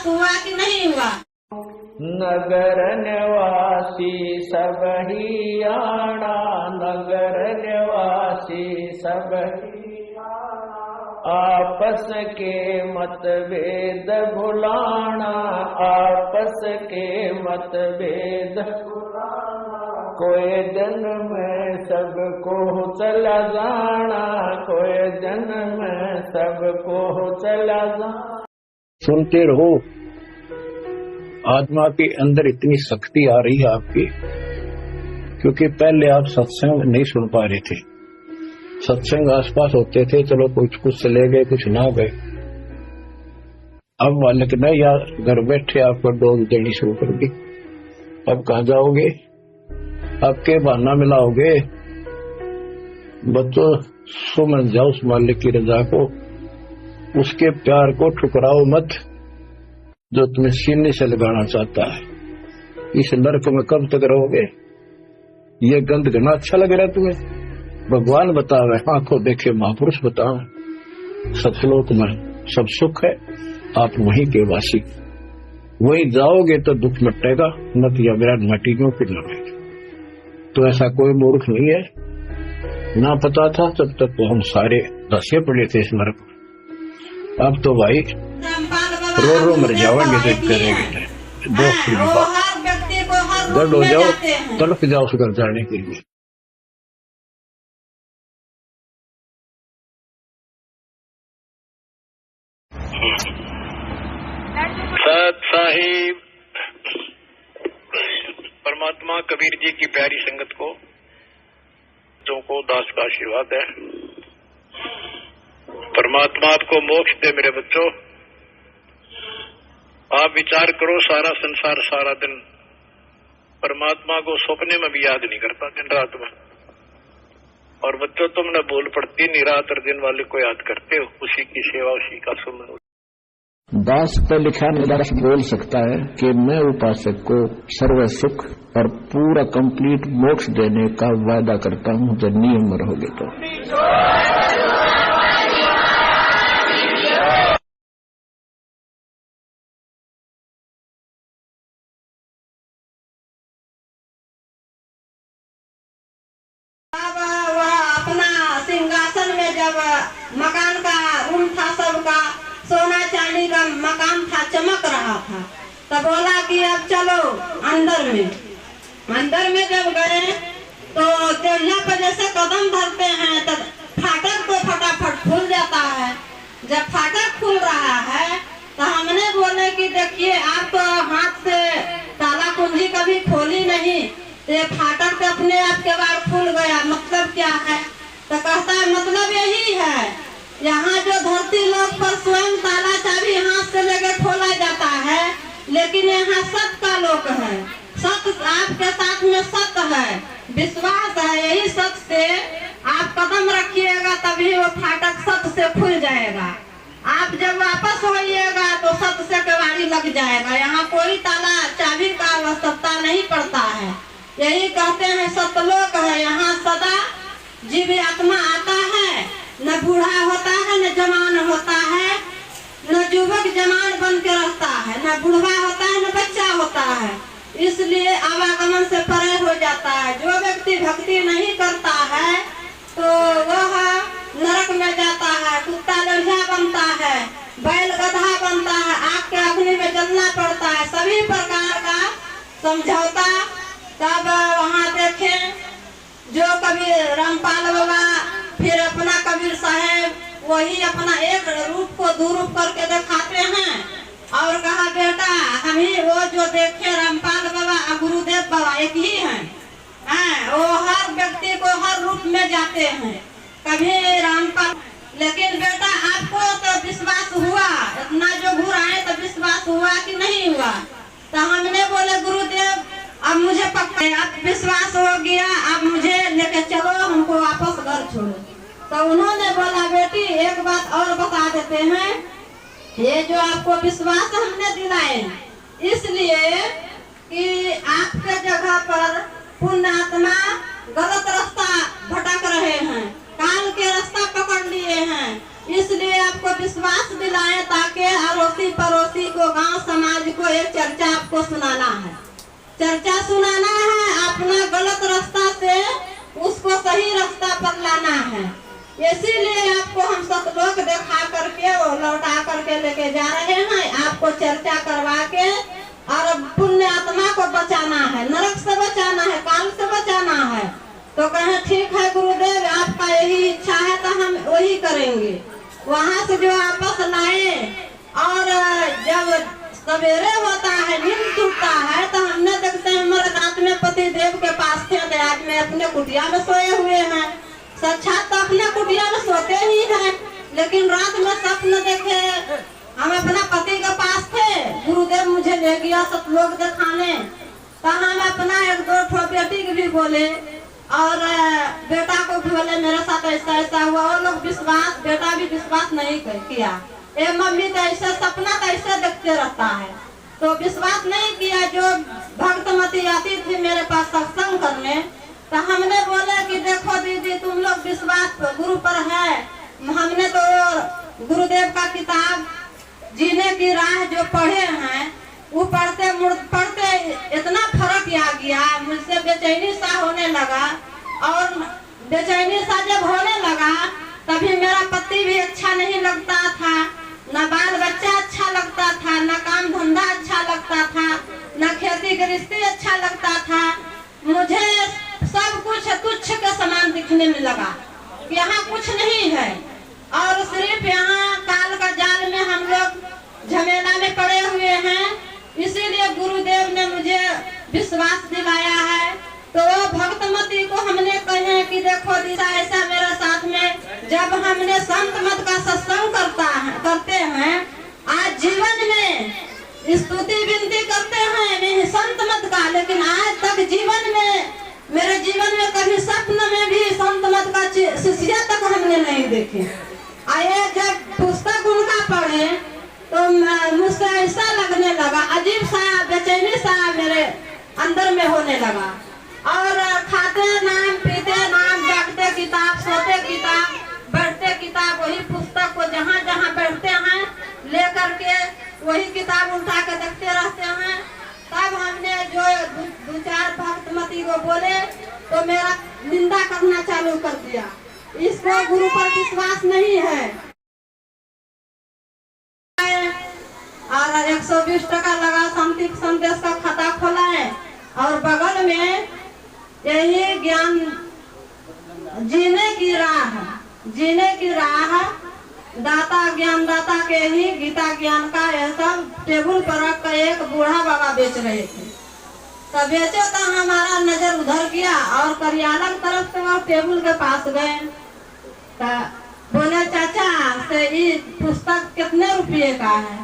हुआ कि नहीं हुआ? नगर निवासी सब ही आना, नगर निवासी सब ही आना, आपस के मतभेद भुलाना, आपस के मतभेद भुलाना, कोई दिन में सबको चला जाना, कोई दिन में सबको चला जाना। सुनते रहो, आत्मा के अंदर इतनी शक्ति आ रही है आपकी, क्योंकि पहले आप सत्संग नहीं सुन पा रहे थे। सत्संग आसपास होते थे, चलो कुछ चले गए, कुछ ना गए। अब मालिक ने या घर बैठे आपको डोज देनी शुरू कर दी। अब कहाँ जाओगे? आपके बहाना मिलाओगे? बच्चों, सुमन जाओ उस मालिक की रजा को, उसके प्यार को ठुकराओ मत जो तुम्हें सीने से लगाना चाहता है। इस नरक में कब तक रहोगे? ये गंध घना अच्छा लग रहा है तुम्हें? भगवान बतावे, आंखों देखे महापुरुष बतावे, सतलोक में सब सुख है, आप वहीं के वासी। वहीं जाओगे तो दुख मिटेगा, नत या विराट मटीनों की लगेगी। तो ऐसा कोई मूर्ख नहीं है, ना पता था तब तक तो हम सारे दसे पड़े थे इस नरक में। अब तो भाई रो रो मर जाओगे, देख करेंगे दोस्त की बात, दर्द हो जाओ, तड़प जाओ उस घर जाने के लिए। सत साहिब परमात्मा कबीर जी की प्यारी संगत को, बच्चों को दास का आशीर्वाद है। परमात्मा आपको मोक्ष दे मेरे बच्चों। आप विचार करो, सारा संसार सारा दिन परमात्मा को सपने में भी याद नहीं करता, दिन रात में। और बच्चों, तुमने भूल पड़ती, निरात और दिन वाले को याद करते हो, उसी की सेवा, उसी का सुमन। दास पे लिखा निराश बोल सकता है कि मैं उपासक को सर्व सुख और पूरा कंप्लीट मोक्ष देने का वादा करता हूँ जब नियम में रहोगे तो। मकान का रूम था, सबका सोना चांदी का मकान था, चमक रहा था। तब बोला कि अब चलो अंदर में। अंदर में जब गए तो यहाँ पर जैसे कदम धरते हैं तब फाटक को फटाफट खुल जाता है। जब फाटक खुल रहा है तो हमने बोले कि देखिए, आप तो हाथ से ताला कुंजी कभी खोली नहीं, ये फाटक तो अपने आप के बार खुल गया, मतलब क्या है? तो कहता है मतलब यही है, यहाँ जो धरती लोक पर स्वयं ताला चाबी हाथ से लेके खोला जाता है, लेकिन यहाँ सत्य का लोक है। सत्य आपके साथ में सत्य है, विश्वास है, यही सत्य से आप कदम रखिएगा तभी वो फाटक सत्य से खुल जाएगा। आप जब वापस होइएगा तो सत्य से केवाड़ी लग जाएगा। यहाँ कोई ताला चाबी का आवश्यकता नहीं पड़ता है। यही कहते हैं सत्यलोक है, यहाँ सदा जीव आत्मा आता है, न बूढ़ा होता है, न जवान होता है, न युवक जवान बन के रहता है, न बूढ़ा होता है, न बच्चा होता है। इसलिए आवागमन से परे हो जाता है। जो व्यक्ति भक्ति नहीं करता है तो वह नरक में जाता है, कुत्ता लोहिया बनता है, बैल गधा बनता है, आग के अग्नि में जलना पड़ता है। सभी प्रकार का समझौता तब वहाँ देखें जो कबीर रामपाल बाबा, फिर अपना कबीर साहेब, वही अपना एक रूप को दो रूप करके दिखाते हैं और कहा बेटा हम ही वो जो देखे रामपाल बाबा और गुरुदेव बाबा एक ही हैं। वो हर व्यक्ति को हर रूप में जाते हैं, कभी रामपाल। लेकिन बेटा आपको तो विश्वास हुआ, इतना जो घूर आए तो विश्वास हुआ कि नहीं हुआ? तो हमने बोले गुरुदेव अब मुझे पक्का अब विश्वास हो गया, अब मुझे लेके चलो, हमको वापस घर छोड़ो। तो उन्होंने बोला बेटी एक बात और बता देते हैं, ये जो आपको विश्वास हमने दिलाए इसलिए कि आपके जगह पर पुण्यात्मा गलत रास्ता भटक रहे हैं, काल के रास्ता पकड़ लिए हैं, इसलिए आपको विश्वास दिलाएं ताकि अड़ोसी पड़ोसी को, गांव समाज को एक चर्चा आपको सुनाना है। चर्चा सुनाना है, अपना गलत रास्ता से उसको सही रास्ता पर लाना है। इसीलिए आपको हम सब लोग दिखा करके और लौटा करके लेके जा रहे हैं। आपको चर्चा करवा के और पुण्य आत्मा को बचाना है, नरक से बचाना है, काल से बचाना है। तो कहें ठीक है गुरुदेव, आपका यही इच्छा है तो हम वही करेंगे। वहाँ से जो आपस लाए और जब सवेरे होता है, नींद टूटता है, तो हमने देखते हैं हमारे रात में पति देव के पास थे, तो आज में अपने कुटिया में सोए हुए हैं। साक्षात तो अपने कुटिया में सोते ही हैं, लेकिन रात में स्वप्न देखे हम अपना पति के पास थे, गुरुदेव मुझे ले गया सब लोग दिखाने। तो हम अपना एक दो ठो बेटी को भी बोले और बेटा को भी बोले मेरे साथ ऐसा ऐसा हुआ। और लोग विश्वास, बेटा भी विश्वास नहीं किया। ए मम्मी तो ऐसे सपना तो ऐसे देखते रहता है, तो विश्वास नहीं किया। जो भक्तमती आती थी मेरे पास सत्संग करने, तो हमने बोले कि देखो दीदी तुम लोग विश्वास गुरु पर है। हमने तो गुरुदेव का किताब जीने की राह जो पढ़े हैं, वो पढ़ते पढ़ते इतना फर्क आ गया, मुझसे बेचैनी सा होने लगा। और बेचैनी सा जब होने लगा तभी मेरा पति भी अच्छा नहीं लगता था, न बाल बच्चा अच्छा लगता था, न काम धंधा अच्छा लगता था, न खेती गृहस्थी अच्छा लगता था। मुझे सब कुछ तुच्छ के समान दिखने में लगा कि यहाँ कुछ नहीं है, और सिर्फ यहाँ काल का जाल में हम लोग झमेला में पड़े हुए हैं। इसीलिए गुरुदेव ने मुझे विश्वास दिलाया है। तो भक्तमती को हमने कहे कि देखो दिशा ऐसा मेरे साथ में जब हमने संत मत का सत्संग करते हैं, आज जीवन में स्तुति विनती करते हैं संत मत का, लेकिन आज तक जीवन में मेरे जीवन में कभी स्वप्न में भी संत मत का शिष्य तक हमने नहीं देखे। आए जब पुस्तक उनका पढ़े तो मुझसे ऐसा लगने लगा, अजीब सा बेचैनी सा मेरे अंदर में होने लगा। और खाते नाम, पीते नाम, जागते किताब, सोते किताब, बैठते किताब, वही पुस्तक को जहाँ जहाँ बैठते हैं ले करके वही किताब उठा के देखते रहते हैं। तब हमने जो दो चार भक्तमती को बोले तो मेरा निंदा करना चालू कर दिया, इसको गुरु पर विश्वास नहीं है। और 120 टका लगा शांति संदेश का खाता खोला है, और बगल में यही ज्ञान जीने की राह दाता ज्ञान दाता के ही गीता ज्ञान का यह सब टेबल पर रख कर एक बूढ़ा बाबा बेच रहे थे। तब बेचे तो हमारा नजर उधर गया और करियाला की तरफ से वो टेबल के पास गए। बोले चाचा से ये पुस्तक कितने रुपये का है?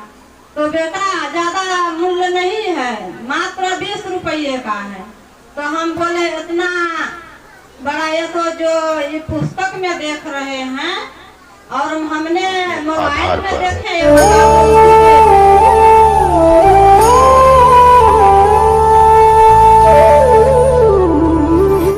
तो बेटा ज्यादा मूल्य नहीं है, मात्र 20 रुपये का है। तो हम बोले इतना बड़ा ये तो जो ये पुस्तक में देख रहे हैं और हमने मोबाइल में देखे